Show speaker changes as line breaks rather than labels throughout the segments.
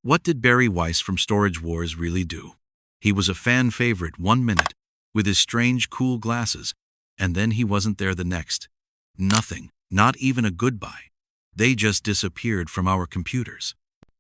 What did Barry Weiss from Storage Wars really do? He was a fan favorite 1 minute, with his strange, cool glasses, and then he wasn't there the next. Nothing, not even a goodbye. They just disappeared from our computers.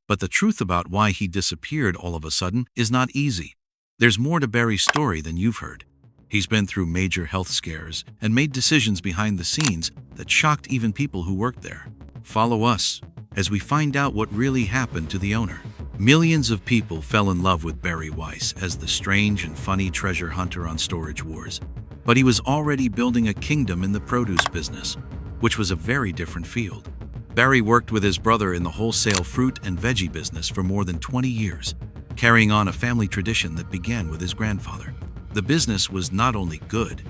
But the truth about why he disappeared all of a sudden is not easy. There's more to Barry's story than you've heard. He's been through major health scares and made decisions behind the scenes that shocked even people who worked there. Follow us as we find out what really happened to the owner. Millions of people fell in love with Barry Weiss as the strange and funny treasure hunter on Storage Wars. But he was already building a kingdom in the produce business, which was a very different field. Barry worked with his brother in the wholesale fruit and veggie business for more than 20 years, carrying on a family tradition that began with his grandfather. The business was not only good,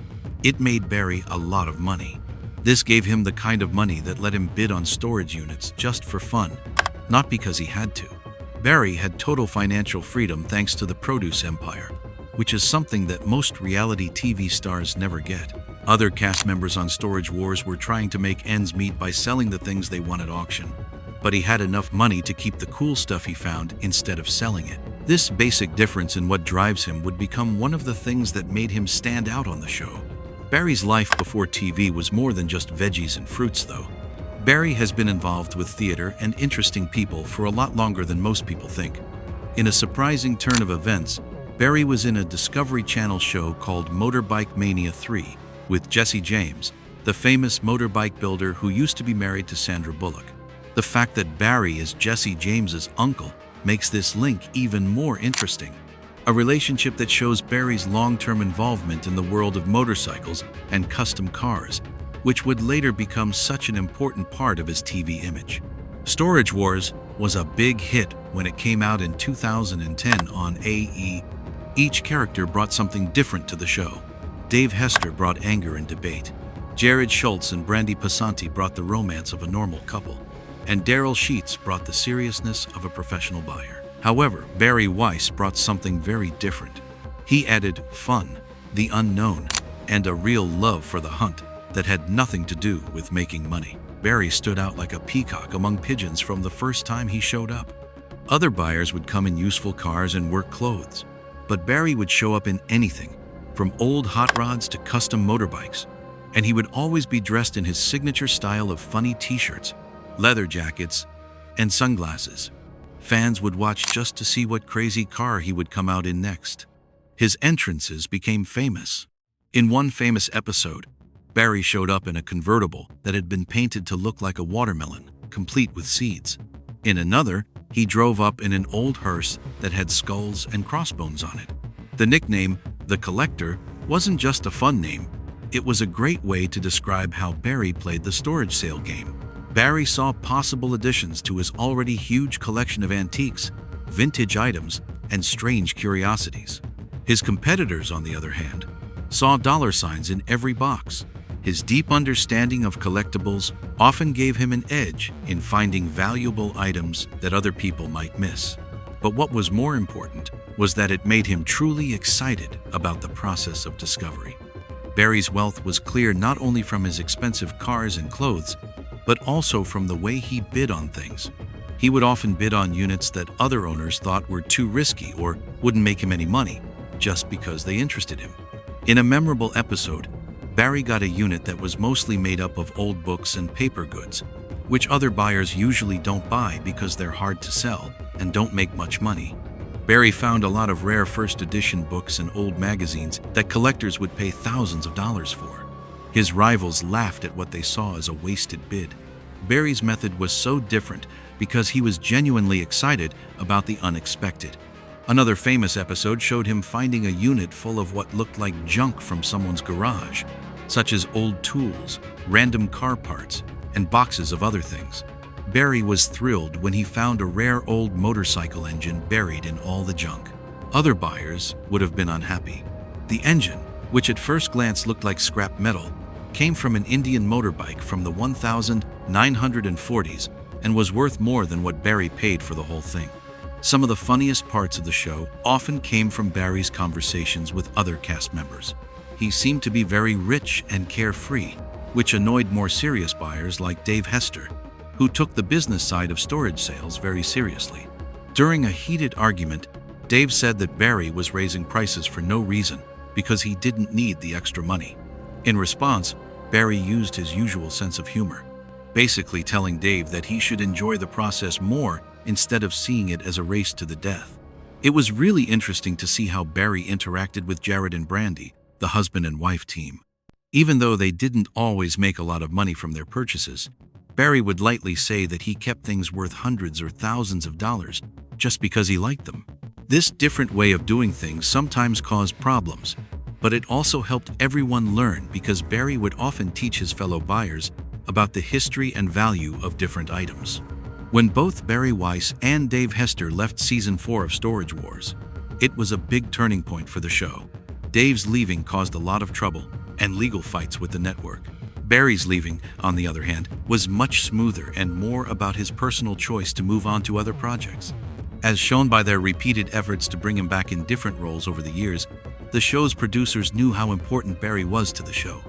it made Barry a lot of money. This gave him the kind of money that let him bid on storage units just for fun, not because he had to. Barry had total financial freedom thanks to the produce empire, which is something that most reality TV stars never get. Other cast members on Storage Wars were trying to make ends meet by selling the things they won at auction, but he had enough money to keep the cool stuff he found instead of selling it. This basic difference in what drives him would become one of the things that made him stand out on the show. Barry's life before TV was more than just veggies and fruits, though. Barry has been involved with theater and interesting people for a lot longer than most people think. In a surprising turn of events, Barry was in a Discovery Channel show called Motorbike Mania 3 with Jesse James, the famous motorbike builder who used to be married to Sandra Bullock. The fact that Barry is Jesse James's uncle makes this link even more interesting. A relationship that shows Barry's long-term involvement in the world of motorcycles and custom cars, which would later become such an important part of his TV image. Storage Wars was a big hit when it came out in 2010 on AE. Each character brought something different to the show. Dave Hester brought anger and debate. Jared Schultz and Brandy Passanti brought the romance of a normal couple. And Daryl Sheets brought the seriousness of a professional buyer. However, Barry Weiss brought something very different. He added fun, the unknown, and a real love for the hunt that had nothing to do with making money. Barry stood out like a peacock among pigeons from the first time he showed up. Other buyers would come in useful cars and work clothes, but Barry would show up in anything, from old hot rods to custom motorbikes, and he would always be dressed in his signature style of funny t-shirts, leather jackets, and sunglasses. Fans would watch just to see what crazy car he would come out in next. His entrances became famous. In one famous episode, Barry showed up in a convertible that had been painted to look like a watermelon, complete with seeds. In another, he drove up in an old hearse that had skulls and crossbones on it. The nickname, The Collector, wasn't just a fun name. It was a great way to describe how Barry played the storage sale game. Barry saw possible additions to his already huge collection of antiques, vintage items, and strange curiosities. His competitors, on the other hand, saw dollar signs in every box. His deep understanding of collectibles often gave him an edge in finding valuable items that other people might miss. But what was more important was that it made him truly excited about the process of discovery. Barry's wealth was clear not only from his expensive cars and clothes, but also from the way he bid on things. He would often bid on units that other owners thought were too risky or wouldn't make him any money, just because they interested him. In a memorable episode, Barry got a unit that was mostly made up of old books and paper goods, which other buyers usually don't buy because they're hard to sell and don't make much money. Barry found a lot of rare first edition books and old magazines that collectors would pay thousands of dollars for. His rivals laughed at what they saw as a wasted bid. Barry's method was so different because he was genuinely excited about the unexpected. Another famous episode showed him finding a unit full of what looked like junk from someone's garage, such as old tools, random car parts, and boxes of other things. Barry was thrilled when he found a rare old motorcycle engine buried in all the junk. Other buyers would have been unhappy. The engine, which at first glance looked like scrap metal, came from an Indian motorbike from the 1940s and was worth more than what Barry paid for the whole thing. Some of the funniest parts of the show often came from Barry's conversations with other cast members. He seemed to be very rich and carefree, which annoyed more serious buyers like Dave Hester, who took the business side of storage sales very seriously. During a heated argument, Dave said that Barry was raising prices for no reason because he didn't need the extra money. In response, Barry used his usual sense of humor, basically telling Dave that he should enjoy the process more instead of seeing it as a race to the death. It was really interesting to see how Barry interacted with Jared and Brandy, the husband and wife team. Even though they didn't always make a lot of money from their purchases, Barry would lightly say that he kept things worth hundreds or thousands of dollars just because he liked them. This different way of doing things sometimes caused problems, but it also helped everyone learn because Barry would often teach his fellow buyers about the history and value of different items. When both Barry Weiss and Dave Hester left Season 4 of Storage Wars, it was a big turning point for the show. Dave's leaving caused a lot of trouble and legal fights with the network. Barry's leaving, on the other hand, was much smoother and more about his personal choice to move on to other projects. As shown by their repeated efforts to bring him back in different roles over the years, the show's producers knew how important Barry was to the show.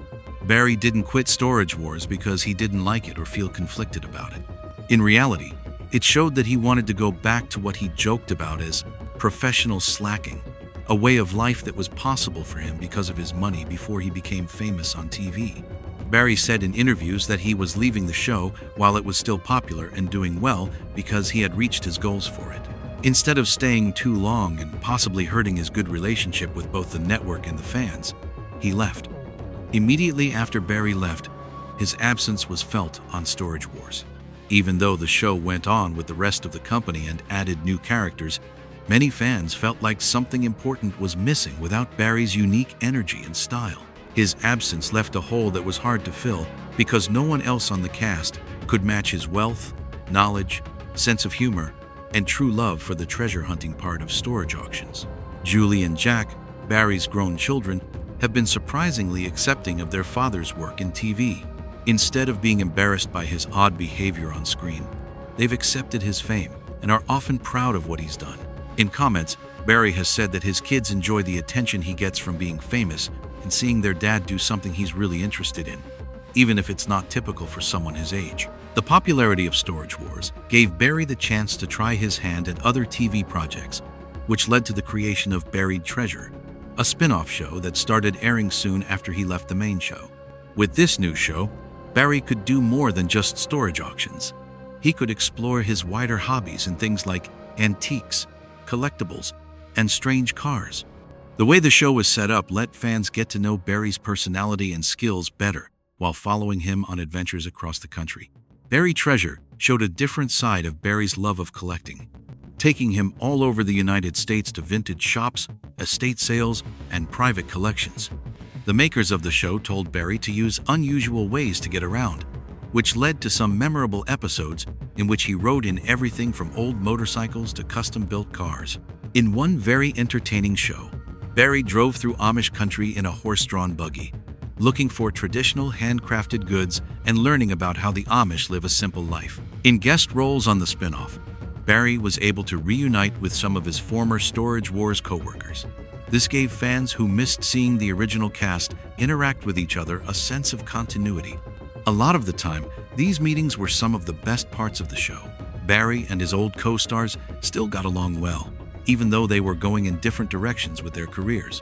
Barry didn't quit Storage Wars because he didn't like it or feel conflicted about it. In reality, it showed that he wanted to go back to what he joked about as professional slacking, a way of life that was possible for him because of his money before he became famous on TV. Barry said in interviews that he was leaving the show while it was still popular and doing well because he had reached his goals for it. Instead of staying too long and possibly hurting his good relationship with both the network and the fans, he left. Immediately after Barry left, his absence was felt on Storage Wars. Even though the show went on with the rest of the company and added new characters, many fans felt like something important was missing without Barry's unique energy and style. His absence left a hole that was hard to fill because no one else on the cast could match his wealth, knowledge, sense of humor, and true love for the treasure hunting part of storage auctions. Julie and Jack, Barry's grown children, have been surprisingly accepting of their father's work in TV. Instead of being embarrassed by his odd behavior on screen, they've accepted his fame and are often proud of what he's done. In comments, Barry has said that his kids enjoy the attention he gets from being famous and seeing their dad do something he's really interested in, even if it's not typical for someone his age. The popularity of Storage Wars gave Barry the chance to try his hand at other TV projects, which led to the creation of Buried Treasure, a spin-off show that started airing soon after he left the main show. With this new show, Barry could do more than just storage auctions. He could explore his wider hobbies in things like antiques, collectibles, and strange cars. The way the show was set up let fans get to know Barry's personality and skills better while following him on adventures across the country. Buried Treasure showed a different side of Barry's love of collecting, taking him all over the United States to vintage shops, estate sales, and private collections. The makers of the show told Barry to use unusual ways to get around, which led to some memorable episodes in which he rode in everything from old motorcycles to custom-built cars. In one very entertaining show, Barry drove through Amish country in a horse-drawn buggy, looking for traditional handcrafted goods and learning about how the Amish live a simple life. In guest roles on the spin-off, Barry was able to reunite with some of his former Storage Wars co-workers. This gave fans who missed seeing the original cast interact with each other a sense of continuity. A lot of the time, these meetings were some of the best parts of the show. Barry and his old co-stars still got along well, even though they were going in different directions with their careers.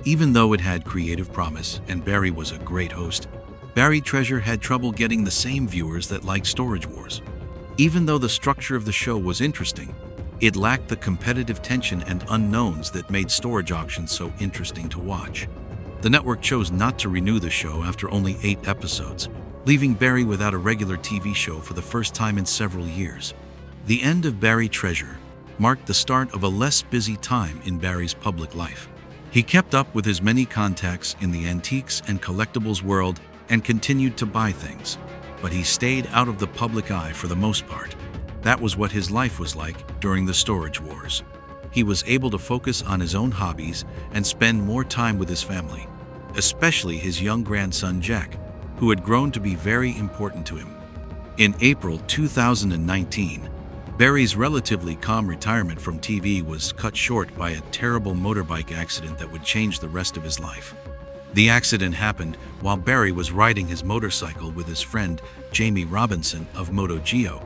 Even though it had creative promise and Barry was a great host, Buried Treasure had trouble getting the same viewers that liked Storage Wars. Even though the structure of the show was interesting, it lacked the competitive tension and unknowns that made storage auctions so interesting to watch. The network chose not to renew the show after only 8 episodes, leaving Barry without a regular TV show for the first time in several years. The end of Buried Treasure marked the start of a less busy time in Barry's public life. He kept up with his many contacts in the antiques and collectibles world and continued to buy things, but he stayed out of the public eye for the most part. That was what his life was like during the Storage Wars. He was able to focus on his own hobbies and spend more time with his family, especially his young grandson Jack, who had grown to be very important to him. In April 2019, Barry's relatively calm retirement from TV was cut short by a terrible motorbike accident that would change the rest of his life. The accident happened while Barry was riding his motorcycle with his friend Jamie Robinson of MotoGeo,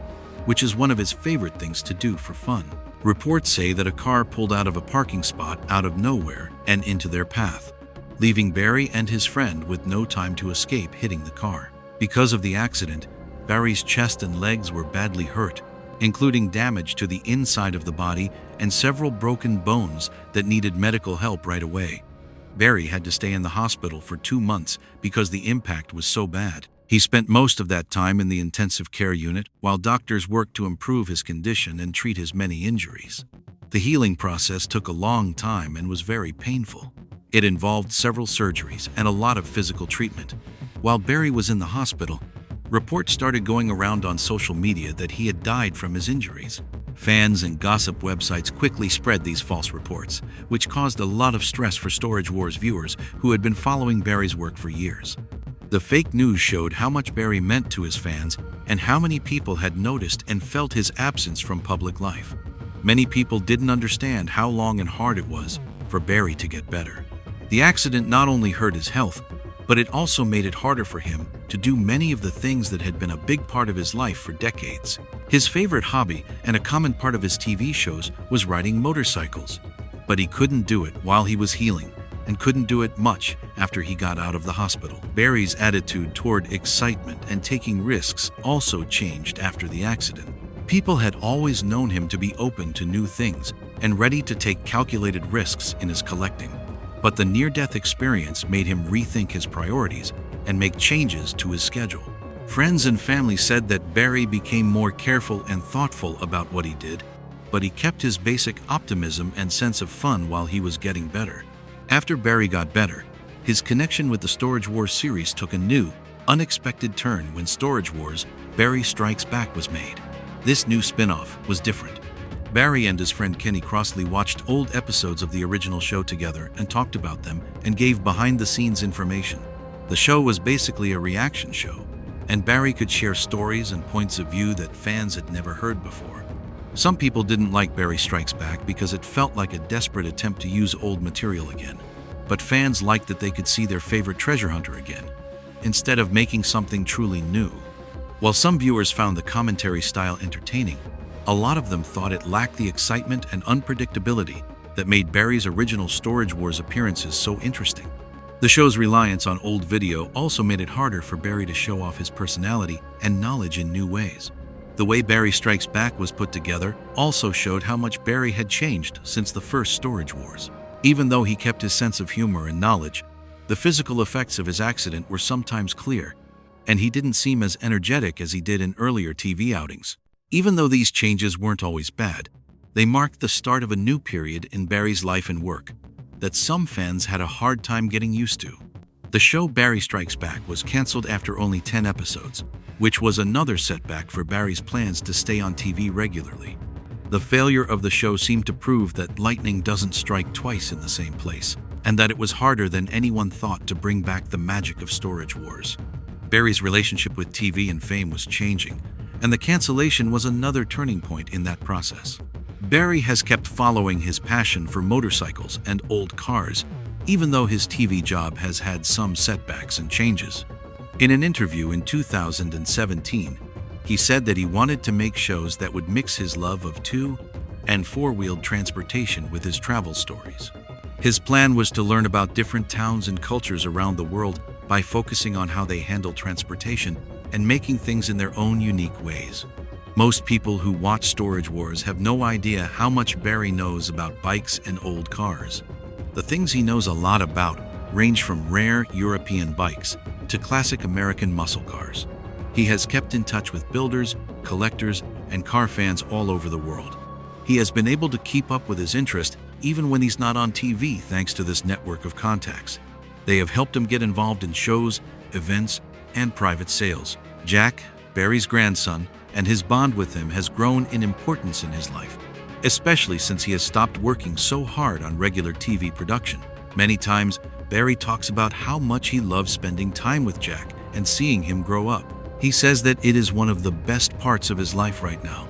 which is one of his favorite things to do for fun. Reports say that a car pulled out of a parking spot out of nowhere and into their path, leaving Barry and his friend with no time to escape hitting the car. Because of the accident, Barry's chest and legs were badly hurt, including damage to the inside of the body and several broken bones that needed medical help right away. Barry had to stay in the hospital for 2 months because the impact was so bad. He spent most of that time in the intensive care unit while doctors worked to improve his condition and treat his many injuries. The healing process took a long time and was very painful. It involved several surgeries and a lot of physical treatment. While Barry was in the hospital, reports started going around on social media that he had died from his injuries. Fans and gossip websites quickly spread these false reports, which caused a lot of stress for Storage Wars viewers who had been following Barry's work for years. The fake news showed how much Barry meant to his fans and how many people had noticed and felt his absence from public life. Many people didn't understand how long and hard it was for Barry to get better. The accident not only hurt his health, but it also made it harder for him to do many of the things that had been a big part of his life for decades. His favorite hobby and a common part of his TV shows was riding motorcycles, but he couldn't do it while he was healing and couldn't do it much after he got out of the hospital. Barry's attitude toward excitement and taking risks also changed after the accident. People had always known him to be open to new things and ready to take calculated risks in his collecting. But the near-death experience made him rethink his priorities and make changes to his schedule. Friends and family said that Barry became more careful and thoughtful about what he did, but he kept his basic optimism and sense of fun while he was getting better. After Barry got better, his connection with the Storage Wars series took a new, unexpected turn when Storage Wars: Barry Strikes Back was made. This new spin-off was different. Barry and his friend Kenny Crossley watched old episodes of the original show together and talked about them and gave behind-the-scenes information. The show was basically a reaction show, and Barry could share stories and points of view that fans had never heard before. Some people didn't like Barry Strikes Back because it felt like a desperate attempt to use old material again, but fans liked that they could see their favorite treasure hunter again, instead of making something truly new. While some viewers found the commentary style entertaining, a lot of them thought it lacked the excitement and unpredictability that made Barry's original Storage Wars appearances so interesting. The show's reliance on old video also made it harder for Barry to show off his personality and knowledge in new ways. The way Barry Strikes Back was put together also showed how much Barry had changed since the first Storage Wars. Even though he kept his sense of humor and knowledge, the physical effects of his accident were sometimes clear, and he didn't seem as energetic as he did in earlier TV outings. Even though these changes weren't always bad, they marked the start of a new period in Barry's life and work that some fans had a hard time getting used to. The show Barry Strikes Back was canceled after only 10 episodes, which was another setback for Barry's plans to stay on TV regularly. The failure of the show seemed to prove that lightning doesn't strike twice in the same place, and that it was harder than anyone thought to bring back the magic of Storage Wars. Barry's relationship with TV and fame was changing, and the cancellation was another turning point in that process. Barry has kept following his passion for motorcycles and old cars, even though his TV job has had some setbacks and changes. In an interview in 2017, he said that he wanted to make shows that would mix his love of two- and four-wheeled transportation with his travel stories. His plan was to learn about different towns and cultures around the world by focusing on how they handle transportation and making things in their own unique ways. Most people who watch Storage Wars have no idea how much Barry knows about bikes and old cars. The things he knows a lot about range from rare European bikes to classic American muscle cars. He has kept in touch with builders, collectors, and car fans all over the world. He has been able to keep up with his interest even when he's not on TV thanks to this network of contacts. They have helped him get involved in shows, events, and private sales. Jack, Barry's grandson, and his bond with him has grown in importance in his life, especially since he has stopped working so hard on regular TV production. Many times, Barry talks about how much he loves spending time with Jack and seeing him grow up. He says that it is one of the best parts of his life right now.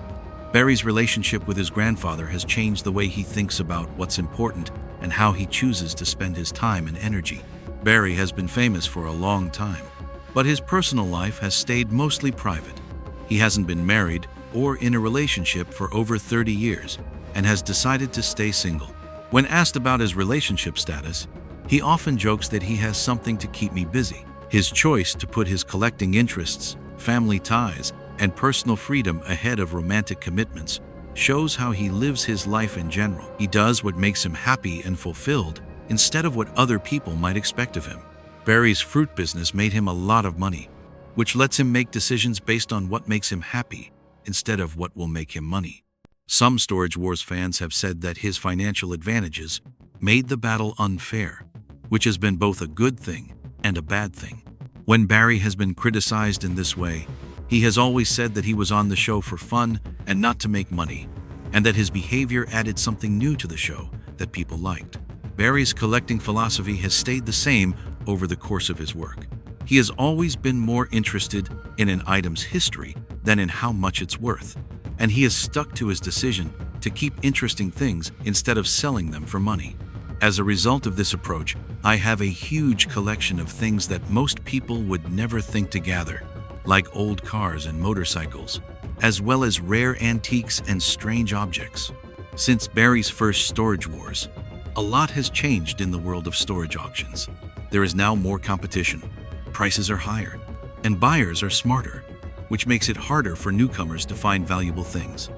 Barry's relationship with his grandfather has changed the way he thinks about what's important and how he chooses to spend his time and energy. Barry has been famous for a long time, but his personal life has stayed mostly private. He hasn't been married or in a relationship for over 30 years, and has decided to stay single. When asked about his relationship status, he often jokes that he has something to keep me busy. His choice to put his collecting interests, family ties, and personal freedom ahead of romantic commitments shows how he lives his life in general. He does what makes him happy and fulfilled instead of what other people might expect of him. Barry's fruit business made him a lot of money, which lets him make decisions based on what makes him happy instead of what will make him money. Some Storage Wars fans have said that his financial advantages made the battle unfair, which has been both a good thing and a bad thing. When Barry has been criticized in this way, he has always said that he was on the show for fun and not to make money, and that his behavior added something new to the show that people liked. Barry's collecting philosophy has stayed the same over the course of his work. He has always been more interested in an item's history than in how much it's worth, and he has stuck to his decision to keep interesting things instead of selling them for money. As a result of this approach, I have a huge collection of things that most people would never think to gather, like old cars and motorcycles, as well as rare antiques and strange objects. Since Barry's first Storage Wars, a lot has changed in the world of storage auctions. There is now more competition, prices are higher, and buyers are smarter, which makes it harder for newcomers to find valuable things.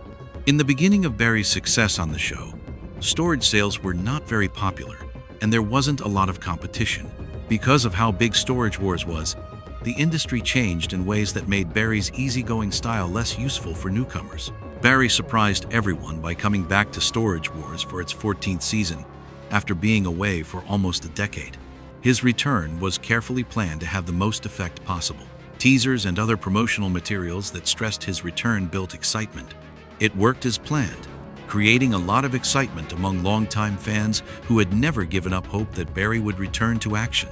In the beginning of Barry's success on the show, storage sales were not very popular, and there wasn't a lot of competition. Because of how big Storage Wars was, the industry changed in ways that made Barry's easygoing style less useful for newcomers. Barry surprised everyone by coming back to Storage Wars for its 14th season, after being away for almost a decade. His return was carefully planned to have the most effect possible. Teasers and other promotional materials that stressed his return built excitement. It worked as planned, creating a lot of excitement among longtime fans who had never given up hope that Barry would return to action.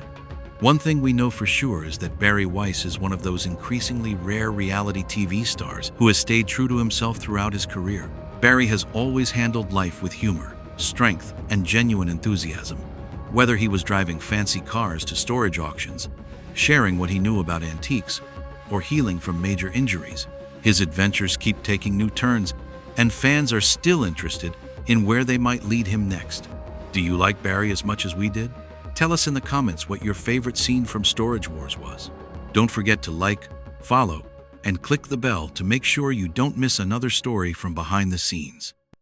One thing we know for sure is that Barry Weiss is one of those increasingly rare reality TV stars who has stayed true to himself throughout his career. Barry has always handled life with humor, strength, and genuine enthusiasm. Whether he was driving fancy cars to storage auctions, sharing what he knew about antiques, or healing from major injuries, his adventures keep taking new turns, and fans are still interested in where they might lead him next. Do you like Barry as much as we did? Tell us in the comments what your favorite scene from Storage Wars was. Don't forget to like, follow, and click the bell to make sure you don't miss another story from behind the scenes.